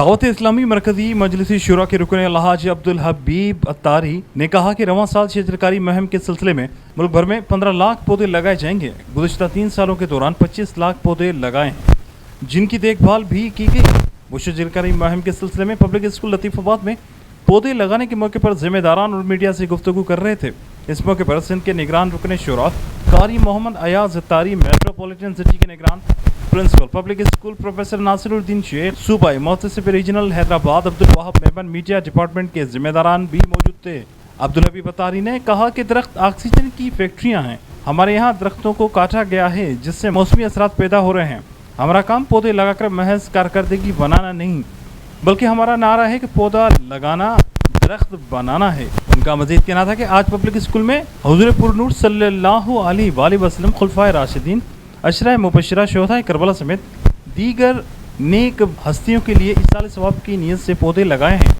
दावत इस्लामी मरकजी मजलिसी शुरा के रुकन अलहाज अब्दुल हबीब अत्तारी ने कहा कि रवां साल शजरकारी मुहिम के सिलसिले में मुल्क भर में 15 लाख पौधे लगाए जाएंगे। गुज़िश्ता 3 सालों के दौरान 25 लाख पौधे लगाए हैं, जिनकी देखभाल भी की गई। वो शजरकारी मुहिम के सिलसिले में पब्लिक स्कूल लतीफ़ाबाद में पौधे लगाने के मौके पर जिम्मेदारान और मीडिया से गुफ्तगू कर रहे थे। इस मौके पर सिंध के निगरान रुकन शुरा कारी मोहम्मद अयाज अत्तारी, मेट्रोपॉलिटन सिटी के निगरान principal public school professor Nasiruddin Sheikh, सूबाई मुहतसिब regional Hyderabad Abdul Wahab Memon, media department के जिम्मेदारान भी मौजूद थे। अब्दुल हबीब अत्तारी ने कहा कि दरख्त ऑक्सीजन की फैक्ट्रियां हैं। हमारे यहाँ दरख्तों को काटा गया है जिससे मौसमी असरात पैदा हो रहे हैं। हमारा काम पौधे लगाकर महज कारकर्दगी बनाना नहीं, बल्कि हमारा नारा है कि पौधा लगाना दरख्त बनाना है। उनका मजीद कहना था कि आज पब्लिक स्कूल में हुज़ूर पुरनूर सल्लल्लाहु अलैहि वसल्लम खुलफाए राशिदीन, अशरा मुबशरा शोहदाए करबला समेत दीगर नेक हस्तियों के लिए इसाले सवाब की नीयत से पौधे लगाए हैं।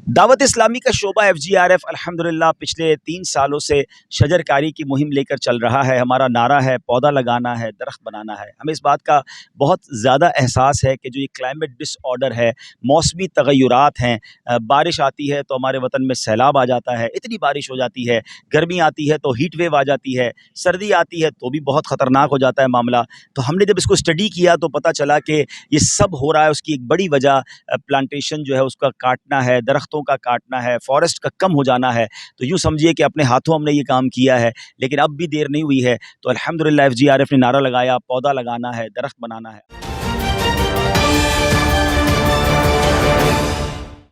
दावत इस्लामी का शोबा FGRF अल्हम्दुलिल्लाह पिछले 3 सालों से शजरकारी की मुहिम लेकर चल रहा है। हमारा नारा है पौधा लगाना है, दरख्त बनाना है। हमें इस बात का बहुत ज़्यादा एहसास है कि जो ये क्लाइमेट डिसऑर्डर है, मौसमी तगय्युरात हैं, बारिश आती है तो हमारे वतन में सैलाब आ जाता है, इतनी बारिश हो जाती है, गर्मी आती है तो हीट वेव आ जाती है, सर्दी आती है तो भी बहुत ख़तरनाक हो जाता है मामला। तो हमने जब इसको स्टडी किया तो पता चला कि ये सब हो रहा है, उसकी एक बड़ी वजह प्लांटेशन जो है उसका काटना है, दरख्तों का काटना है, फॉरेस्ट का कम हो जाना है। तो यूँ समझिए कि अपने हाथों हमने ये काम किया है, लेकिन अब भी देर नहीं हुई है। तो अल्हम्दुलिल्लाह FGRF ने नारा लगाया, पौधा लगाना है, दरख्त बनाना है।